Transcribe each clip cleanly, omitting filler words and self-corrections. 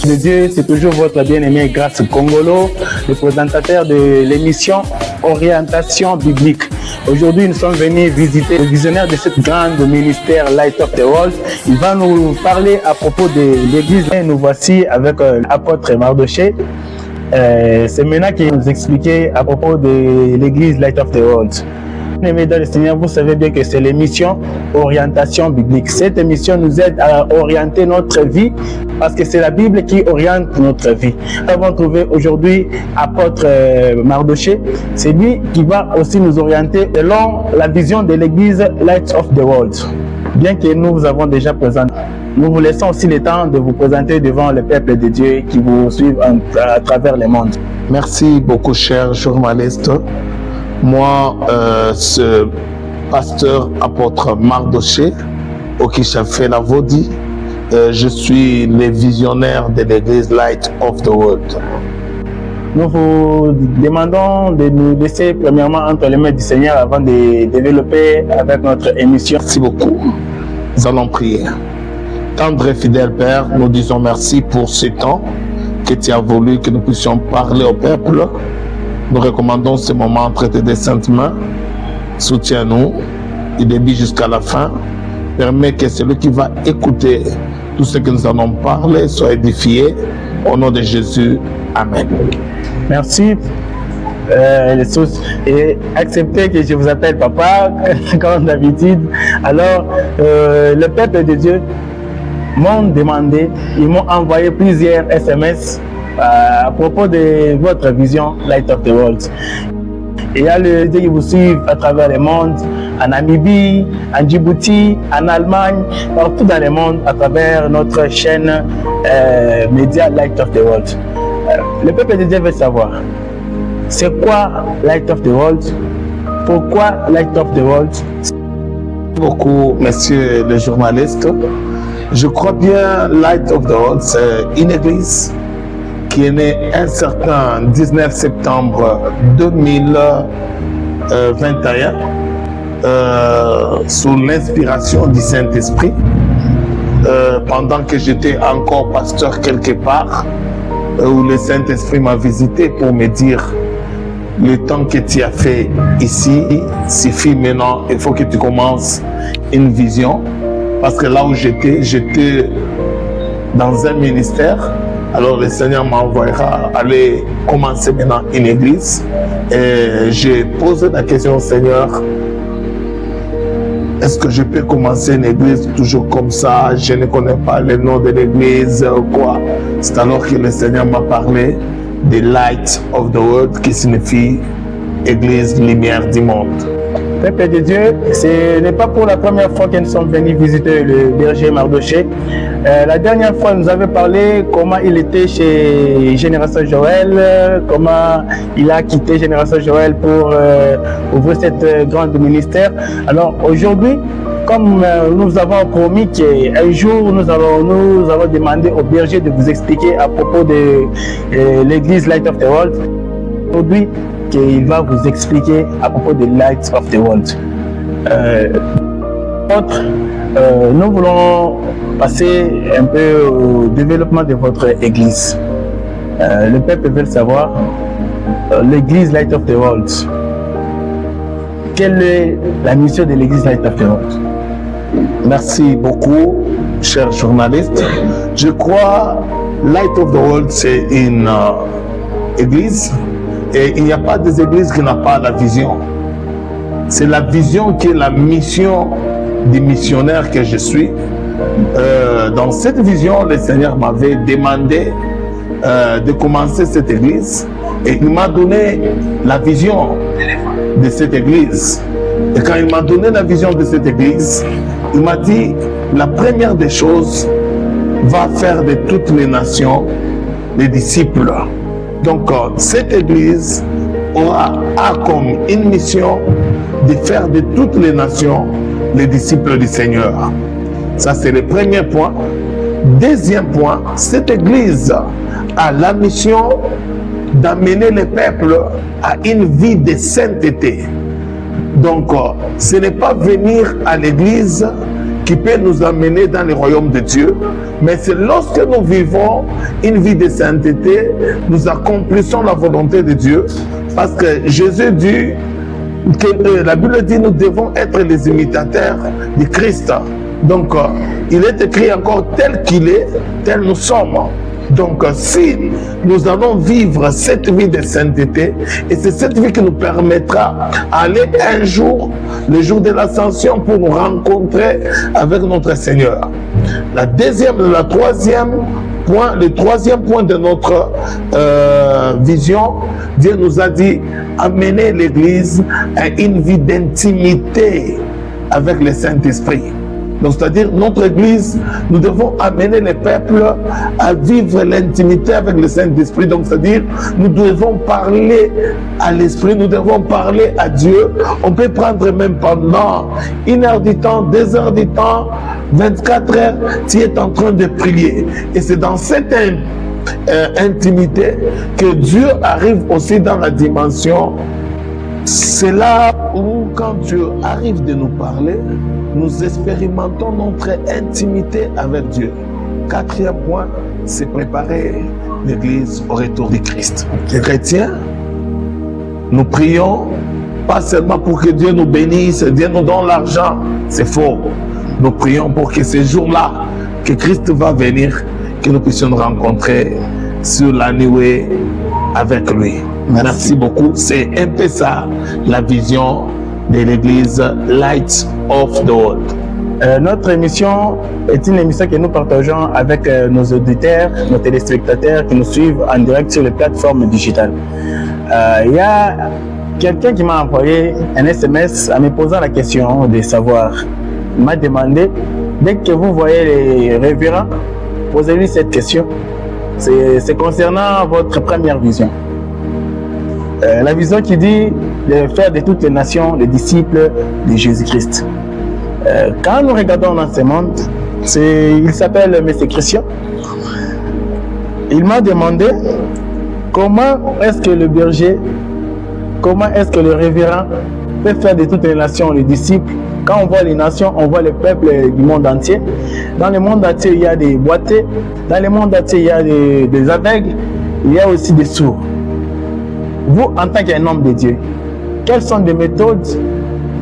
De Dieu, c'est toujours votre bien-aimé Grace Congolo, le présentateur de l'émission Orientation biblique. Aujourd'hui, nous sommes venus visiter le visionnaire de cette grande ministère Light of the World. Il va nous parler à propos de l'église. Et nous voici avec l'apôtre Mardoché. C'est maintenant qu'il va nous expliquer à propos de l'église Light of the World. Aimés dans le Seigneur, vous savez bien que c'est l'émission Orientation biblique. Cette émission nous aide à orienter notre vie parce que c'est la Bible qui oriente notre vie. Nous avons trouvé aujourd'hui apôtre Mardoché. C'est lui qui va aussi nous orienter selon la vision de l'église Light of the World. Bien que nous vous avons déjà présenté, nous vous laissons aussi le temps de vous présenter devant le peuple de Dieu qui vous suit à travers le monde. Merci beaucoup, cher journaliste. Moi, ce pasteur apôtre Mardoché, Okishafe Lavodi, je suis le visionnaire de l'église Light of the World. Nous vous demandons de nous laisser premièrement entre les mains du Seigneur avant de développer avec notre émission. Merci beaucoup. Nous allons prier. Tendre et fidèle Père, nous disons merci pour ce temps que tu as voulu que nous puissions parler au peuple. Nous recommandons ce moment entre tes saintes mains. Soutiens-nous du début jusqu'à la fin. Permets que celui qui va écouter tout ce que nous allons parler soit édifié. Au nom de Jésus. Amen. Merci. Et acceptez que je vous appelle papa, comme d'habitude. Alors, le peuple de Dieu m'ont demandé, ils m'ont envoyé plusieurs SMS à propos de votre vision Light of the World. Et il y a le Dieu qui vous suivent à travers le monde, en Namibie, en Djibouti, en Allemagne, partout dans le monde, à travers notre chaîne média Light of the World. Le peuple de Dieu veut savoir, c'est quoi Light of the World? Pourquoi Light of the World? Merci beaucoup, messieurs les journalistes. Je crois bien Light of the World, c'est une église qui est née un certain 19 septembre 2021 sous l'inspiration du Saint-Esprit. Pendant que j'étais encore pasteur quelque part, où le Saint-Esprit m'a visité pour me dire le temps que tu as fait ici suffit maintenant, il faut que tu commences une vision. Parce que là où j'étais dans un ministère. Alors le Seigneur m'envoyera aller commencer maintenant une église. Et j'ai posé la question au Seigneur, est-ce que je peux commencer une église toujours comme ça? Je ne connais pas le nom de l'église ou quoi. C'est alors que le Seigneur m'a parlé de Light of the World qui signifie Église lumière du monde. Peuple de Dieu, ce n'est pas pour la première fois que nous sommes venus visiter le berger Mardoché. La dernière fois, nous avait parlé comment il était chez Génération Joël, comment il a quitté Génération Joël pour ouvrir cette grande ministère. Alors aujourd'hui, comme nous avons promis qu'un jour nous avons demandé au berger de vous expliquer à propos de l'église Light of the World, aujourd'hui qu'il va vous expliquer à propos de Light of the World. Nous voulons passer un peu au développement de votre église. Le peuple veut savoir l'église Light of the World. Quelle est la mission de l'église Light of the World? Merci beaucoup, cher journaliste. Je crois Light of the World, c'est une église. Et il n'y a pas des églises qui n'ont pas la vision. C'est la vision qui est la mission du missionnaire que je suis. Dans cette vision, le Seigneur m'avait demandé de commencer cette église. Et il m'a donné la vision de cette église. Et quand il m'a donné la vision de cette église, il m'a dit, la première des choses, va faire de toutes les nations des disciples. Donc, cette église a comme une mission de faire de toutes les nations les disciples du Seigneur. Ça, c'est le premier point. Deuxième point, cette église a la mission d'amener le peuple à une vie de sainteté. Donc, ce n'est pas venir à l'église qui peut nous amener dans le royaume de Dieu, mais c'est lorsque nous vivons une vie de sainteté, nous accomplissons la volonté de Dieu, parce que Jésus dit que la Bible dit nous devons être les imitateurs du Christ. Donc, il est écrit encore tel qu'il est, tel nous sommes. Donc, si nous allons vivre cette vie de sainteté, et c'est cette vie qui nous permettra d'aller un jour, le jour de l'ascension, pour nous rencontrer avec notre Seigneur. Le troisième point de notre vision, Dieu nous a dit amener l'Église à une vie d'intimité avec le Saint-Esprit. Donc, c'est-à-dire, notre Église, nous devons amener les peuples à vivre l'intimité avec le Saint-Esprit. Donc, c'est-à-dire, nous devons parler à l'Esprit, nous devons parler à Dieu. On peut prendre même pendant 1 heure du temps, 2 heures du temps, 24 heures, tu es en train de prier. Et c'est dans cette intimité que Dieu arrive aussi dans la dimension. C'est là où, quand Dieu arrive de nous parler, nous expérimentons notre intimité avec Dieu. 4e point, c'est préparer l'Église au retour du Christ. Les chrétiens, nous prions pas seulement pour que Dieu nous bénisse, Dieu nous donne l'argent, c'est faux. Nous prions pour que ce jour-là, que Christ va venir, que nous puissions nous rencontrer sur la nuée avec lui. Merci beaucoup. C'est un peu ça, la vision de l'Église Light of the World. Notre émission est une émission que nous partageons avec nos auditeurs, nos téléspectateurs qui nous suivent en direct sur les plateformes digitales. Il y a quelqu'un qui m'a envoyé un SMS en me posant la question de savoir. Il m'a demandé, dès que vous voyez les révérends, posez-lui cette question. C'est concernant votre première vision. La vision qui dit de faire de toutes les nations les disciples de Jésus-Christ. Quand nous regardons dans ce monde, il s'appelle M. Christian. Il m'a demandé comment est-ce que le berger, comment est-ce que le révérend peut faire de toutes les nations les disciples. Quand on voit les nations, on voit les peuples du monde entier. Dans le monde entier, il y a des boiteux. Dans le monde entier, il y a des aveugles. Il y a aussi des sourds. Vous, en tant qu'un homme de Dieu, quelles sont les méthodes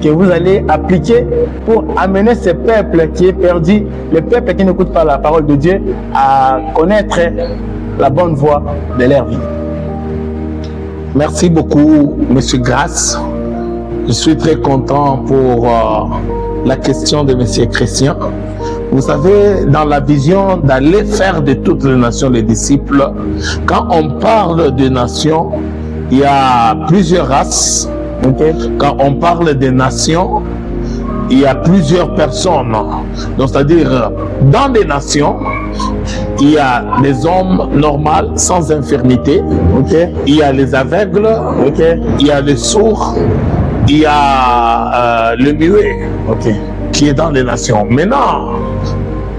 que vous allez appliquer pour amener ce peuple qui est perdu, le peuple qui n'écoute pas la parole de Dieu, à connaître la bonne voie de leur vie? Merci beaucoup, M. Grasse. Je suis très content pour la question de M. Christian. Vous savez, dans la vision d'aller faire de toutes les nations les disciples, quand on parle de nations, il y a plusieurs races. Okay. Quand on parle des nations, il y a plusieurs personnes. Donc, c'est-à-dire, dans les nations, il y a les hommes normaux, sans infirmité. Okay. Il y a les aveugles. Okay. Il y a les sourds. Il y a le muet, qui est dans les nations. Maintenant,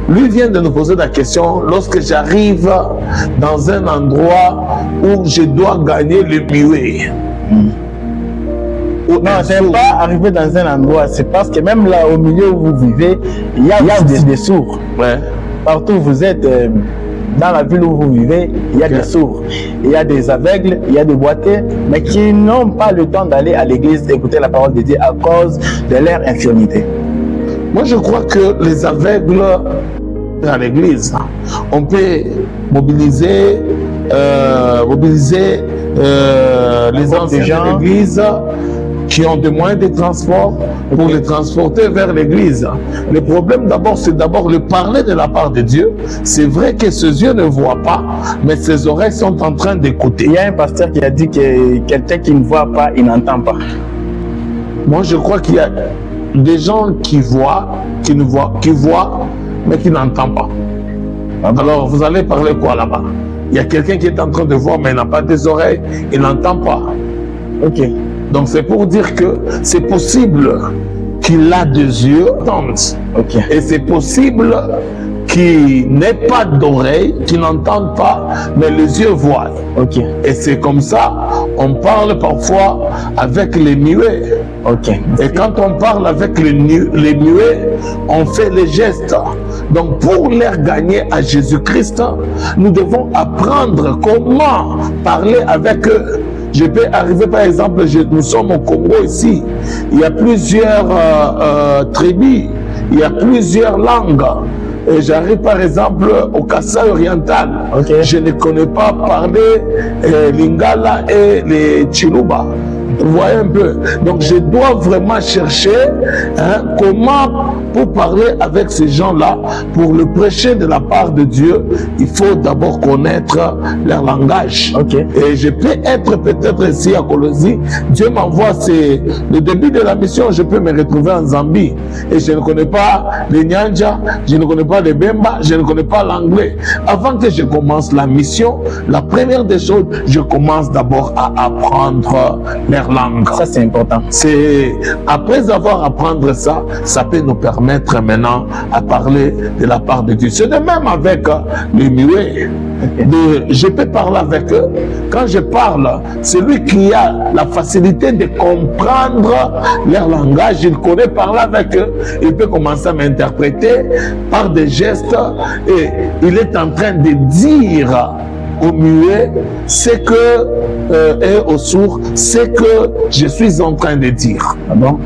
lui vient de nous poser la question, lorsque j'arrive dans un endroit où je dois gagner le muet. Non, c'est pas arriver dans un endroit, c'est parce que même là au milieu où vous vivez, il y a des sourds. Ouais. Partout où vous êtes, dans la ville où vous vivez, il y a des sourds, il y a des aveugles, il y a des boiteux, mais qui n'ont pas le temps d'aller à l'église écouter la parole de Dieu à cause de leur infirmité. Moi, je crois que les aveugles à l'église, on peut mobiliser les anciens de l'église qui ont des moyens de transport pour les transporter vers l'église. Le problème d'abord, c'est d'abord le parler de la part de Dieu. C'est vrai que ses yeux ne voient pas, mais ses oreilles sont en train d'écouter. Il y a un pasteur qui a dit que quelqu'un qui ne voit pas, il n'entend pas. Moi, je crois qu'il y a des gens qui voient, qui voient, mais qui n'entendent pas. Alors, vous allez parler quoi là-bas? Il y a quelqu'un qui est en train de voir, mais il n'a pas des oreilles, il n'entend pas. Ok. Donc, c'est pour dire que c'est possible qu'il a des yeux, et c'est possible qu'il n'ait pas d'oreilles, qu'il n'entende pas, mais les yeux voient. Et c'est comme ça, on parle parfois avec les muets. Ok. Et quand on parle avec les muets, on fait les gestes. Donc pour les gagner à Jésus-Christ, nous devons apprendre comment parler avec eux. Je peux arriver, par exemple, nous sommes au Congo ici, il y a plusieurs tribus, il y a plusieurs langues. Et j'arrive par exemple au Kasaï oriental. Okay. Je ne connais pas parler Lingala et les Chiluba. Vous voyez un peu. Donc je dois vraiment chercher comment pour parler avec ces gens-là, pour le prêcher de la part de Dieu, il faut d'abord connaître leur langage. Okay. Et je peux être peut-être ici à Colosie. Dieu m'envoie, c'est le début de la mission, je peux me retrouver en Zambie. Et je ne connais pas les Nyanja, je ne connais pas les Bemba, je ne connais pas l'anglais. Avant que je commence la mission, la première des choses, je commence d'abord à apprendre leur langue. Ça, c'est important. C'est après avoir apprendre ça, ça peut nous permettre maintenant à parler de la part de Dieu. C'est de même avec les muets. Je peux parler avec eux. Quand je parle, celui qui a la facilité de comprendre leur langage, il connaît parler avec eux, il peut commencer à m'interpréter par des gestes et il est en train de dire aux muets ce que et aux sourds ce que je suis en train de dire. Ah bon?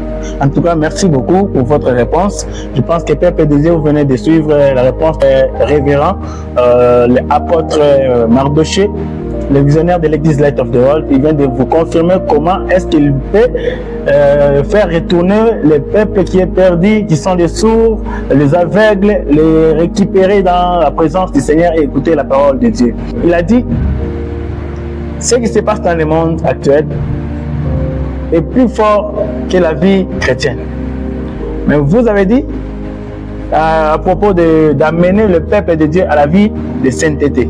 En tout cas, merci beaucoup pour votre réponse. Je pense que Père PDG, vous venez de suivre la réponse révérend l'apôtre Mardoché, le visionnaire de l'église Light of the World. Il vient de vous confirmer comment est-ce qu'il peut faire retourner les peuples qui est perdu, qui sont les sourds, les aveugles, les récupérer dans la présence du Seigneur et écouter la parole de Dieu. Il a dit, ce qui se passe dans le monde actuel est plus fort que la vie chrétienne. Mais vous avez dit, à propos d'amener le peuple de Dieu à la vie de sainteté.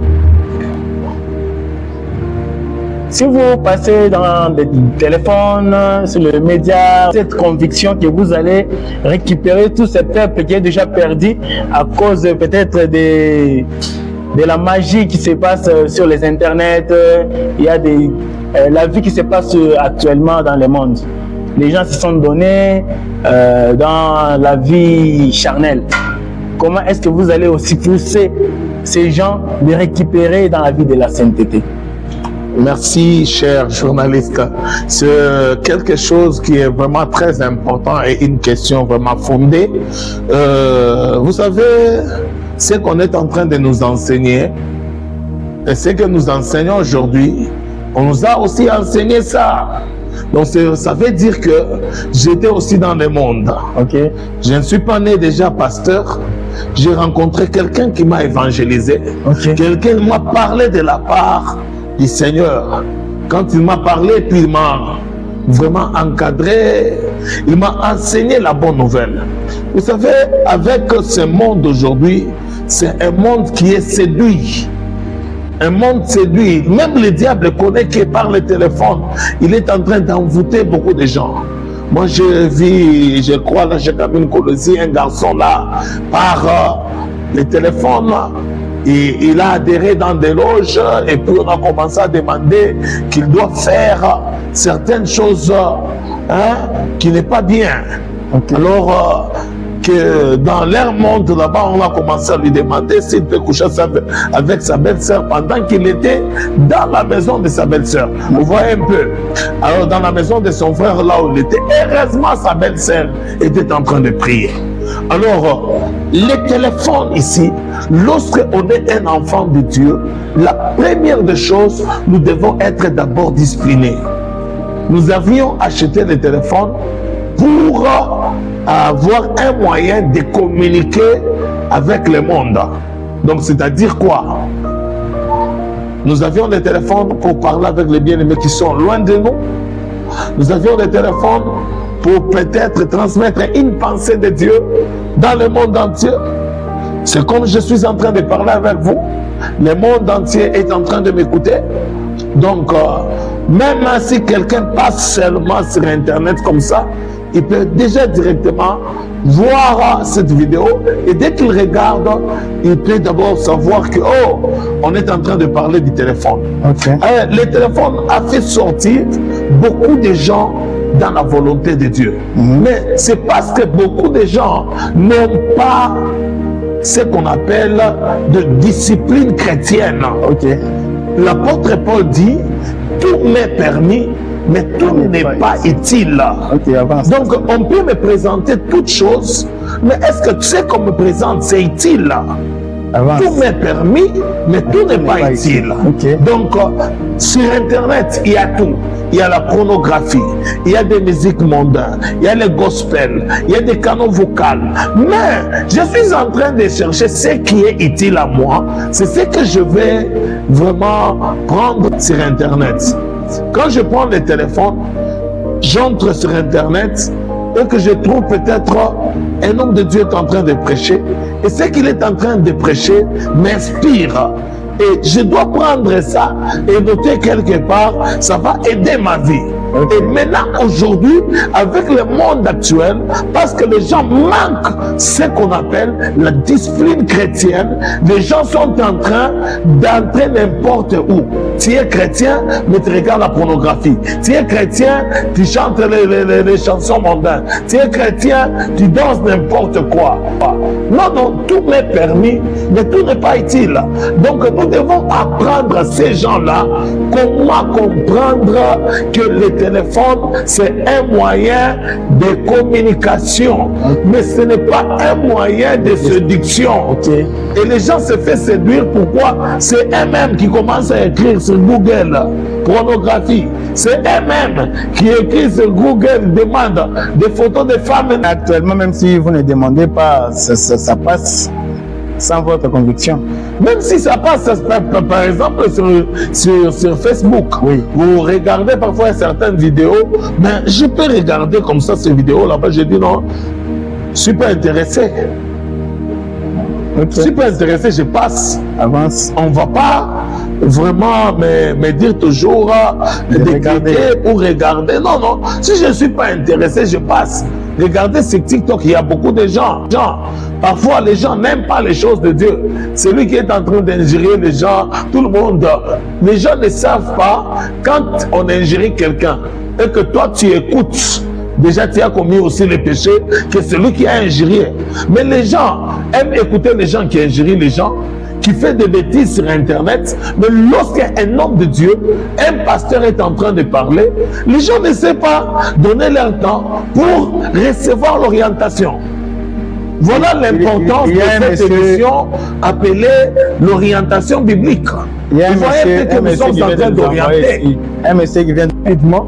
Si vous passez dans des téléphones, sur les médias, cette conviction que vous allez récupérer tout ce peuple qui est déjà perdu à cause peut-être de la magie qui se passe sur les internets, il y a la vie qui se passe actuellement dans le monde. Les gens se sont donnés dans la vie charnelle. Comment est-ce que vous allez aussi pousser ces gens de récupérer dans la vie de la sainteté? Merci, cher journaliste. C'est quelque chose qui est vraiment très important et une question vraiment fondée. Vous savez, ce qu'on est en train de nous enseigner, et ce que nous enseignons aujourd'hui, on nous a aussi enseigné ça. Donc ça veut dire que j'étais aussi dans le monde. Okay. Je ne suis pas né déjà pasteur. J'ai rencontré quelqu'un qui m'a évangélisé. Okay. Quelqu'un m'a parlé de la part du Seigneur. Quand il m'a parlé, puis il m'a vraiment encadré, il m'a enseigné la bonne nouvelle. Vous savez, avec ce monde d'aujourd'hui, c'est un monde qui est séduit. Un monde séduit. Même le diable connaît que par le téléphone, il est en train d'envoûter beaucoup de gens. Moi, j'ai vu, je crois, là, j'ai comme une Colosie, un garçon là, par le téléphone, et il a adhéré dans des loges, et puis on a commencé à demander qu'il doit faire certaines choses qui n'est pas bien. Okay. Alors, que dans leur monde là-bas, on a commencé à lui demander s'il peut coucher avec sa belle-sœur pendant qu'il était dans la maison de sa belle-sœur. Vous voyez un peu. Alors dans la maison de son frère, là où il était, heureusement sa belle-sœur était en train de prier. Alors, les téléphones ici, lorsqu'on est un enfant de Dieu, la première des choses, nous devons être d'abord disciplinés. Nous avions acheté les téléphones pour avoir un moyen de communiquer avec le monde. Donc, c'est-à-dire quoi? Nous avions des téléphones pour parler avec les bien-aimés qui sont loin de nous. Nous avions des téléphones pour peut-être transmettre une pensée de Dieu dans le monde entier. C'est comme je suis en train de parler avec vous. Le monde entier est en train de m'écouter. Donc, même si quelqu'un passe seulement sur Internet comme ça, il peut déjà directement voir cette vidéo et dès qu'il regarde, il peut d'abord savoir que on est en train de parler du téléphone. Okay. Le téléphone a fait sortir beaucoup de gens dans la volonté de Dieu. Mais c'est parce que beaucoup de gens n'ont pas ce qu'on appelle de discipline chrétienne. L'apôtre Paul dit, tout m'est permis, mais tout n'est pas utile. Donc on peut me présenter toutes choses, mais est-ce que tu sais qu'on me présente, c'est utile? Tout m'est permis, mais tout n'est pas utile. Donc, sur Internet, il y a tout. Il y a la pornographie, il y a des musiques mondaines, il y a les gospels, il y a des canaux vocaux. Mais je suis en train de chercher ce qui est utile à moi. C'est ce que je vais vraiment prendre sur Internet. Quand je prends le téléphone, j'entre sur Internet et que je trouve peut-être un homme de Dieu est en train de prêcher, et ce qu'il est en train de prêcher m'inspire. Et je dois prendre ça et noter quelque part, ça va aider ma vie. Et maintenant, aujourd'hui, avec le monde actuel, parce que les gens manquent ce qu'on appelle la discipline chrétienne, les gens sont en train d'entrer n'importe où. Tu es chrétien, mais tu regardes la pornographie. Tu es chrétien, tu chantes les chansons mondaines. Tu es chrétien, tu danses n'importe quoi. Non, non, tout m'est permis, mais tout n'est pas utile. Donc, nous devons apprendre à ces gens-là comment comprendre que le téléphone, c'est un moyen de communication, mais ce n'est pas un moyen de séduction. Et les gens se font séduire, pourquoi? C'est eux-mêmes qui commencent à écrire sur Google pornographie. C'est eux-mêmes qui écrivent sur Google, demandent des photos de femmes. Actuellement, même si vous ne demandez pas, ça passe sans votre conviction. Même si ça passe, par exemple, sur Facebook, vous regardez parfois certaines vidéos, mais je peux regarder comme ça ces vidéos là-bas, je dis non, je suis pas intéressé. Je suis pas intéressé, je passe. Avance. On va pas vraiment me dire toujours de regarder ou regarder. Non, non. Si je ne suis pas intéressé, je passe. Regardez sur TikTok, il y a beaucoup de gens. Parfois, les gens n'aiment pas les choses de Dieu. Celui qui est en train d'ingérer les gens, tout le monde. Les gens ne savent pas quand on ingérie quelqu'un et que toi tu écoutes. Déjà, tu as commis aussi le péché que celui qui a ingéré. Mais les gens aiment écouter les gens qui ingérent les gens, qui fait des bêtises sur Internet. Mais lorsqu'un homme de Dieu, un pasteur est en train de parler, les gens ne savent pas donner leur temps pour recevoir l'orientation. Voilà l'importance de cette émission appelée l'orientation biblique. Vous voyez que nous sommes en train d'orienter. Un monsieur qui vient rapidement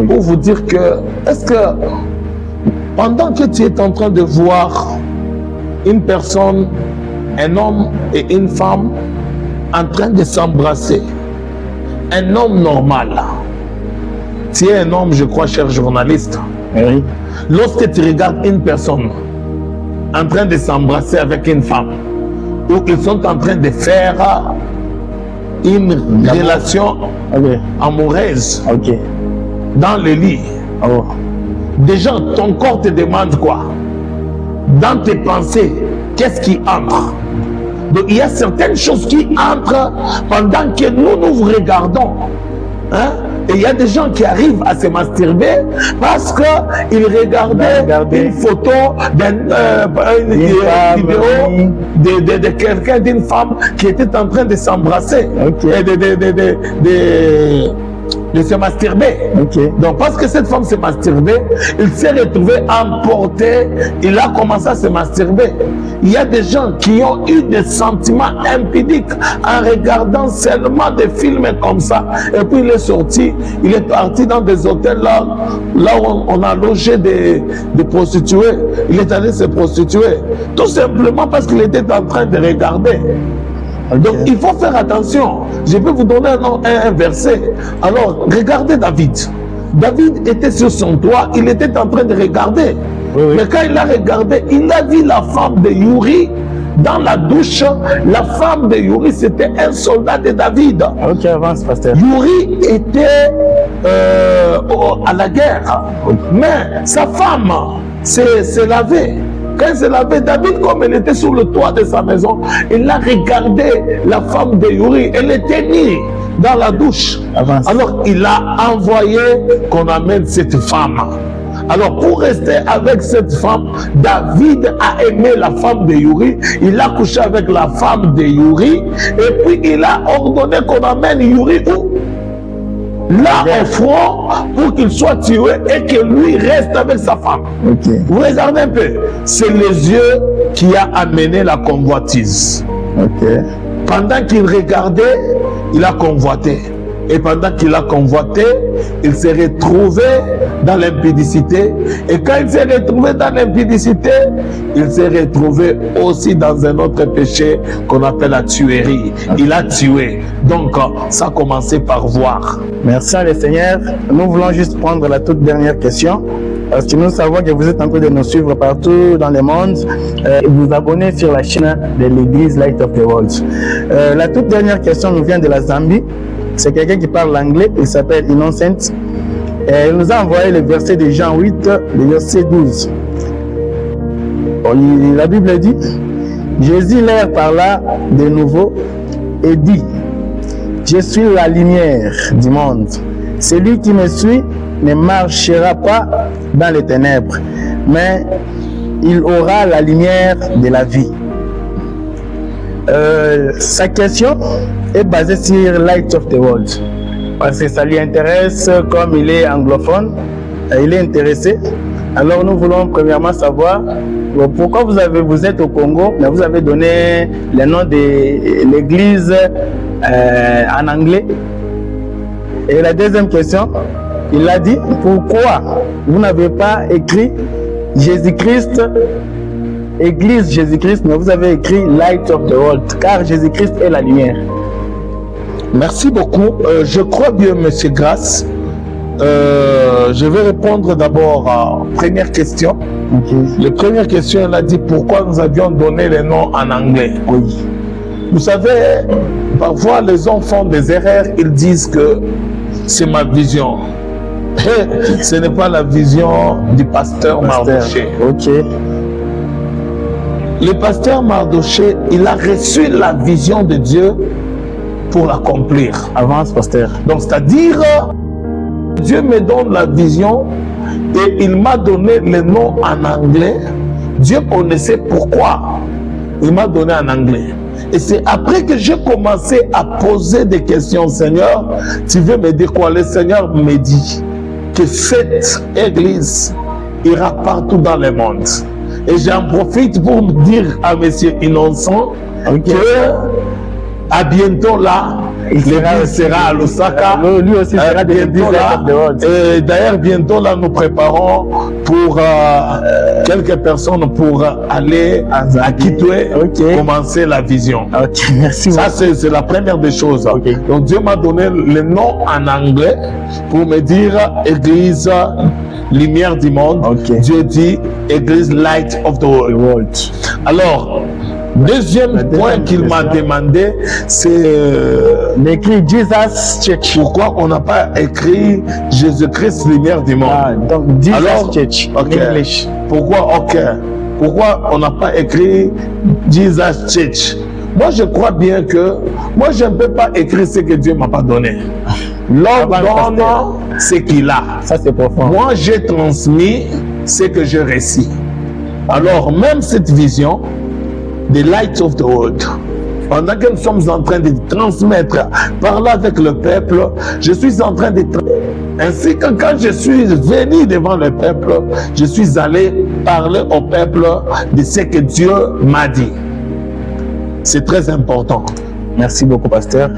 pour vous dire que, est-ce que pendant que tu es en train de voir une personne, un homme et une femme en train de s'embrasser, un homme normal, tu es un homme, je crois, cher journaliste, lorsque tu regardes une personne en train de s'embrasser avec une femme, ou ils sont en train de faire une relation amoureuse, dans le lit, déjà ton corps te demande quoi? Dans tes pensées, qu'est-ce qui entre? Donc il y a certaines choses qui entrent pendant que nous vous regardons. Hein? Et il y a des gens qui arrivent à se masturber parce qu'ils regardaient une photo d'une vidéo de quelqu'un, d'une femme qui était en train de s'embrasser. De se masturber. Donc parce que cette femme s'est masturbée, il s'est retrouvé emporté, il a commencé à se masturber. Il y a des gens qui ont eu des sentiments impudiques en regardant seulement des films comme ça. Et puis il est sorti, il est parti dans des hôtels là où on a logé des prostituées. Il est allé se prostituer. Tout simplement parce qu'il était en train de regarder. Donc il faut faire attention. Je vais vous donner un verset. Alors regardez David. David était sur son toit, il était en train de regarder. Mais quand il a regardé, il a vu la femme de Uri dans la douche. La femme de Uri, c'était un soldat de David. Avance, pasteur. Uri était à la guerre, mais sa femme s'est lavée. Quand il s'est lavé, David, comme il était sur le toit de sa maison, il a regardé la femme de Uri. Elle était nue. dans la douche. Avance. Alors, il a envoyé qu'on amène cette femme. Alors, pour rester avec cette femme, David a aimé la femme de Uri. Il a couché avec la femme de Uri. Et puis, il a ordonné qu'on amène Uri où? Là, au front, pour qu'il soit tué et que lui reste avec sa femme. Okay. Vous regardez un peu. C'est les yeux qui a amené la convoitise. Okay. Pendant qu'il regardait, il a convoité. Et pendant qu'il a convoité, il s'est retrouvé dans l'impudicité. Et quand il s'est retrouvé dans l'impudicité, il s'est retrouvé aussi dans un autre péché qu'on appelle la tuerie. Il a tué. Donc, ça a commencé par voir. Merci le Seigneur. Nous voulons juste prendre la toute dernière question. Parce que nous savons que vous êtes en train de nous suivre partout dans le monde. Vous abonnez sur la chaîne de l'église Light of the World. La toute dernière question nous vient de la Zambie. C'est quelqu'un qui parle anglais, il s'appelle Innocent. Et il nous a envoyé le verset de Jean 8, le verset 12. La Bible dit, Jésus leur parla de nouveau et dit, je suis la lumière du monde. Celui qui me suit ne marchera pas dans les ténèbres, mais il aura la lumière de la vie. Sa question est basée sur Light of the World parce que ça lui intéresse, comme il est anglophone, il est intéressé. Alors nous voulons premièrement savoir pourquoi vous êtes au Congo, mais vous avez donné le nom de l'église en anglais. Et la deuxième question, il a dit pourquoi vous n'avez pas écrit Jésus-Christ, Église Jésus-Christ, mais vous avez écrit Light of the World, car Jésus-Christ est la lumière. Merci beaucoup. Je crois bien, Monsieur Grasse. Je vais répondre d'abord à la première question. Okay. La première question, elle a dit pourquoi nous avions donné les noms en anglais. Oui. Vous savez, parfois les gens font des erreurs, ils disent que c'est ma vision. Et ce n'est pas la vision du pasteur Mardoché. Ok. Le pasteur Mardoché, il a reçu la vision de Dieu pour l'accomplir. Avance, pasteur. Donc, c'est-à-dire, Dieu me donne la vision et il m'a donné le nom en anglais. Dieu connaissait pourquoi il m'a donné en anglais. Et c'est après que j'ai commencé à poser des questions. Seigneur, tu veux me dire quoi? Le Seigneur me dit que cette église ira partout dans le monde. Et j'en profite pour dire à Monsieur Innocent que à bientôt là, l'église sera à Lusaka. Lui aussi sera bientôt là. Et d'ailleurs, bientôt là, nous préparons pour quelques personnes pour aller à Kitwe, commencer la vision. Ok, merci. Ça, c'est la première des choses. Okay. Donc, Dieu m'a donné le nom en anglais pour me dire Église Lumière du monde. Okay. Dieu dit Église Light of the World. Alors, deuxième point qu'il m'a demandé, c'est d'écrire Jesus Church. Pourquoi on n'a pas écrit Jésus-Christ Lumière du monde? Donc Jesus alors, Church. Okay. English. Pourquoi on n'a pas écrit Jesus Church? Moi, je crois bien que moi, je ne peux pas écrire ce que Dieu ne m'a pas donné. L'homme donne ce qu'il a. Ça, c'est profond. Moi, j'ai transmis ce que je récite. Alors, même cette vision, The Light of the World, pendant que nous sommes en train de transmettre, parler avec le peuple, je suis en train de ainsi que quand je suis venu devant le peuple, je suis allé parler au peuple de ce que Dieu m'a dit. C'est très important. Merci beaucoup, pasteur.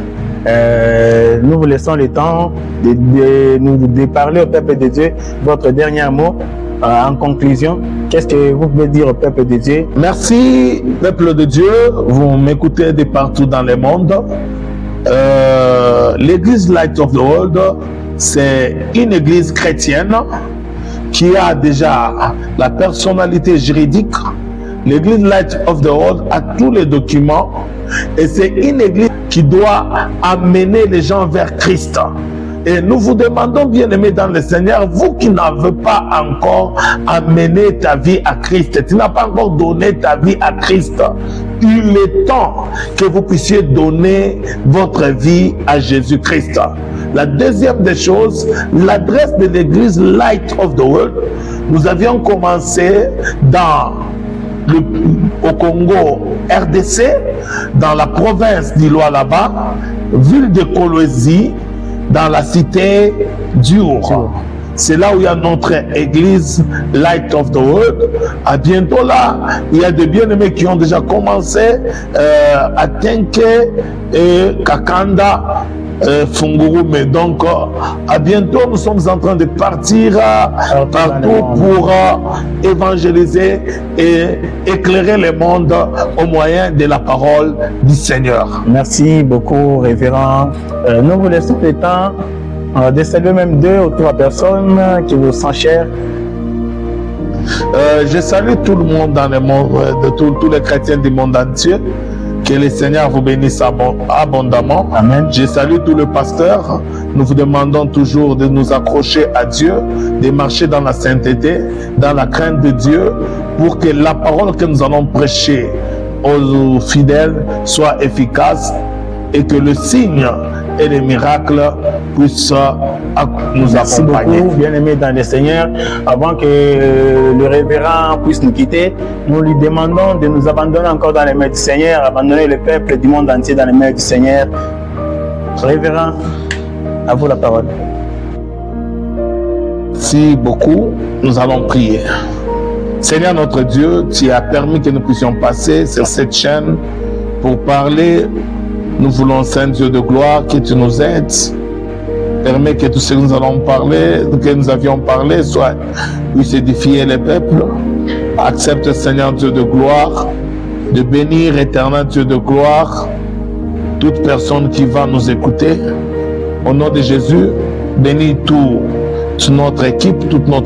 Nous vous laissons le temps de parler au peuple de Dieu. Votre dernier mot, en conclusion, qu'est-ce que vous pouvez dire au peuple de Dieu? Merci, peuple de Dieu. Vous m'écoutez de partout dans le monde. L'église Light of the World, c'est une église chrétienne qui a déjà la personnalité juridique. L'église Light of the World a tous les documents et c'est une église qui doit amener les gens vers Christ. Et nous vous demandons, bien-aimés dans le Seigneur, vous qui n'avez pas encore amené ta vie à Christ, tu n'as pas encore donné ta vie à Christ, il est temps que vous puissiez donner votre vie à Jésus-Christ. La deuxième des choses, l'adresse de l'église Light of the World, nous avions commencé au Congo RDC, dans la province d'Ilo-Alaba, ville de Kolwezi, dans la cité d'Ur. C'est là où il y a notre église Light of the World. À bientôt là, il y a des bien-aimés qui ont déjà commencé à Tenke et Kakanda, Funguru. Mais donc, à bientôt, nous sommes en train de partir partout pour évangéliser et éclairer le monde au moyen de la parole du Seigneur. Merci beaucoup, révérend. Nous vous laissons le temps de saluer même 2 ou 3 personnes qui vous sont chères. Je salue tout le monde dans le monde, tous les chrétiens du monde entier. Que le Seigneur vous bénisse abondamment. Amen. Je salue tous les pasteurs. Nous vous demandons toujours de nous accrocher à Dieu, de marcher dans la sainteté, dans la crainte de Dieu, pour que la parole que nous allons prêcher aux fidèles soit efficace et que le signe et les miracles puissent nous accompagner. Beaucoup, bien-aimés dans le Seigneur, avant que le révérend puisse nous quitter, nous lui demandons de nous abandonner encore dans les mains du Seigneur, abandonner le peuple du monde entier dans les mains du Seigneur. Révérend, à vous la parole. Merci beaucoup, nous allons prier. Seigneur notre Dieu, tu as permis que nous puissions passer sur cette chaîne pour parler. Nous voulons, Saint Dieu de gloire, que tu nous aides. Permets que tout ce que nous allons parler, que nous avions parlé, puisse édifier les peuples. Accepte, Seigneur Dieu de gloire, de bénir, éternel Dieu de gloire, toute personne qui va nous écouter. Au nom de Jésus, bénis toute notre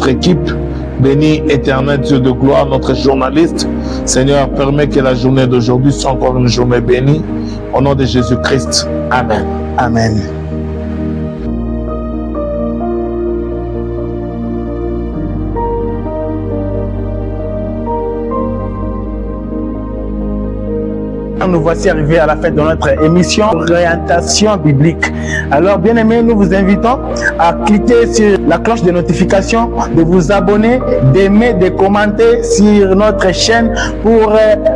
équipe. Bénis, éternel Dieu de gloire, notre journaliste. Seigneur, permets que la journée d'aujourd'hui soit encore une journée bénie. Au nom de Jésus-Christ. Amen. Amen. Nous voici arrivés à la fin de notre émission Orientation biblique. Alors, bien aimés, nous vous invitons à cliquer sur la cloche de notification, de vous abonner, d'aimer, de commenter sur notre chaîne pour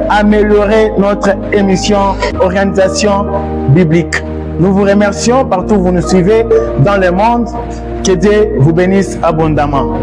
améliorer notre émission Orientation biblique. Nous vous remercions partout où vous nous suivez dans le monde. Que Dieu vous bénisse abondamment.